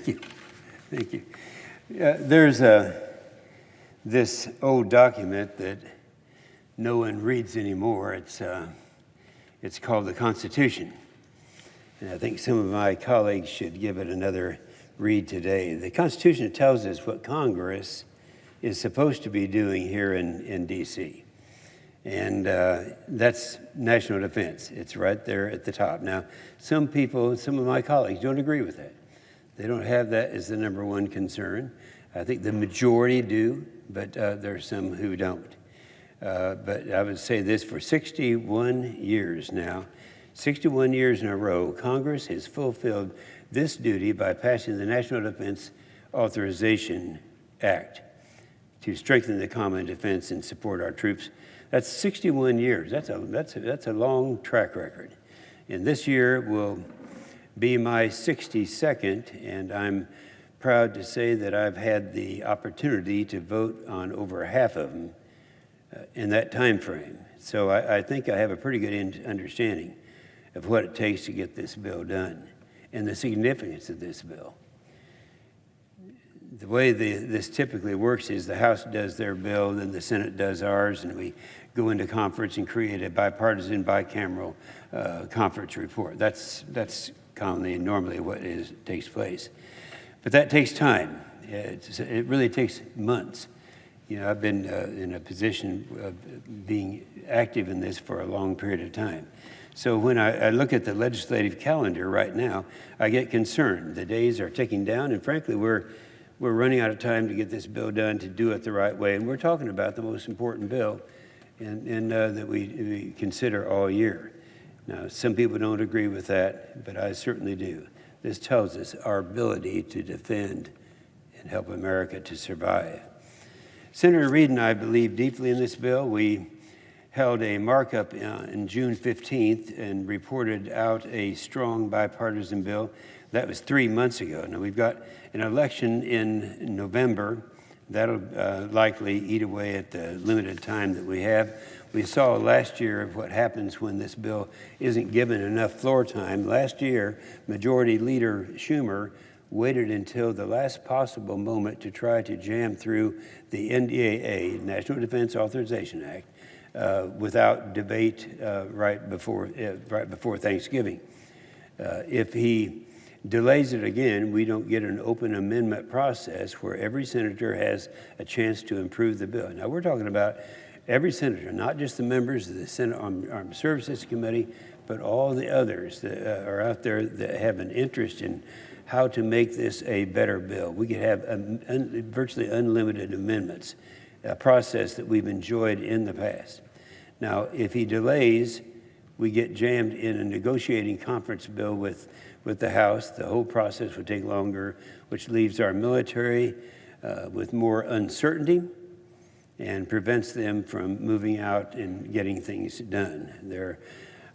Thank you. Thank you. There's this old document that no one reads anymore. It's called the Constitution. And I think some of my colleagues should give it another read today. The Constitution tells us what Congress is supposed to be doing here in D.C. And that's national defense. It's right there at the top. Now, some people, some of my colleagues don't agree with that. They don't have that as the number one concern. I think the majority do, but there are some who don't. But I would say this, for 61 years now, 61 years in a row, Congress has fulfilled this duty by passing the National Defense Authorization Act to strengthen the common defense and support our troops. That's 61 years. That's a long track record. And this year will be my 62nd, and I'm proud to say that I've had the opportunity to vote on over half of them in that time frame. So I think I have a pretty good understanding of what it takes to get this bill done and the significance of this bill. The way this typically works is the House does their bill, then the Senate does ours, and we go into conference and create a bipartisan, bicameral conference report. That's commonly and normally what takes place. But that takes time. It really takes months. You know, I've been in a position of being active in this for a long period of time. So when I look at the legislative calendar right now, I get concerned. The days are ticking down, and frankly, we're running out of time to get this bill done, to do it the right way. And we're talking about the most important bill that we consider all year. Now, some people don't agree with that, but I certainly do. This tells us our ability to defend and help America to survive. Senator Reid and I believe deeply in this bill. We held a markup on June 15th and reported out a strong bipartisan bill. That was 3 months ago. Now, we've got an election in November. That'll likely eat away at the limited time that we have. We saw last year what happens when this bill isn't given enough floor time. Last year, Majority Leader Schumer waited until the last possible moment to try to jam through the NDAA, National Defense Authorization Act, without debate right before Thanksgiving. If he delays it again, we don't get an open amendment process where every senator has a chance to improve the bill. Now, we're talking about every senator, not just the members of the Senate Armed Services Committee, but all the others that are out there that have an interest in how to make this a better bill. We could have virtually unlimited amendments, a process that we've enjoyed in the past. Now, if he delays, we get jammed in a negotiating conference bill with the House. The whole process would take longer, which leaves our military with more uncertainty and prevents them from moving out and getting things done. There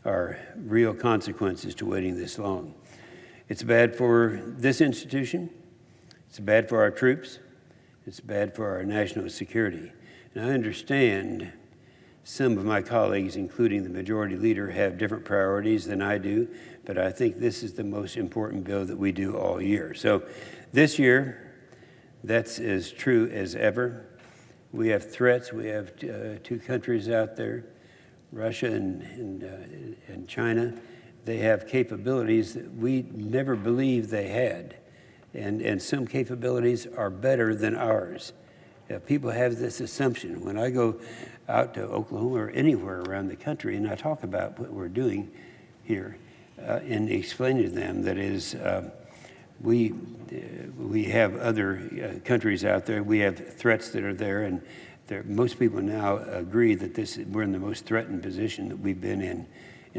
are real consequences to waiting this long. It's bad for this institution. It's bad for our troops. It's bad for our national security. And I understand some of my colleagues, including the majority leader, have different priorities than I do, but I think this is the most important bill that we do all year. So this year, that's as true as ever. We have threats. We have two countries out there, Russia and China. They have capabilities that we never believed they had, and some capabilities are better than ours. People have this assumption. When I go out to Oklahoma or anywhere around the country and I talk about what we're doing here and explain to them that is we have other countries out there. We have threats that are there, and most people now agree that we're in the most threatened position that we've been in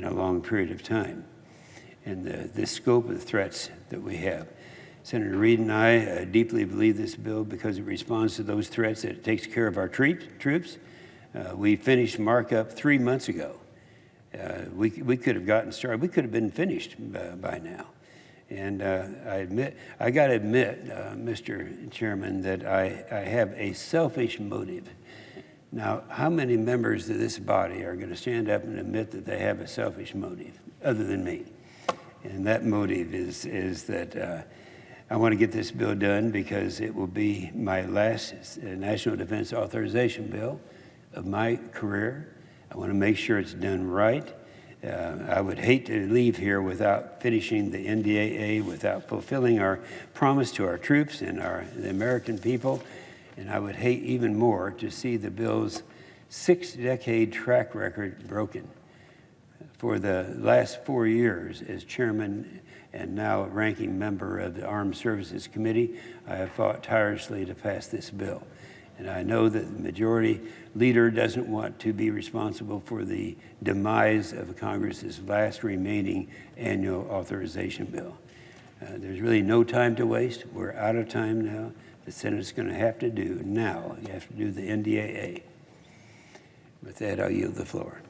a long period of time, and the scope of the threats that we have. Senator Reid and I deeply believe this bill because it responds to those threats, that it takes care of our troops. We finished markup 3 months ago. We could have gotten started. We could have been finished by now. And I got to admit, Mr. Chairman, that I have a selfish motive. Now, how many members of this body are going to stand up and admit that they have a selfish motive, other than me? And that motive is that I want to get this bill done because it will be my last National Defense Authorization bill of my career. I want to make sure it's done right. I would hate to leave here without finishing the NDAA, without fulfilling our promise to our troops and the American people. And I would hate even more to see the bill's 6-decade track record broken. For the last 4 years as chairman and now ranking member of the Armed Services Committee, I have fought tirelessly to pass this bill. And I know that the majority leader doesn't want to be responsible for the demise of Congress's last remaining annual authorization bill. There's really no time to waste. We're out of time now. The Senate's going to have to do now. You have to do the NDAA. With that, I'll yield the floor.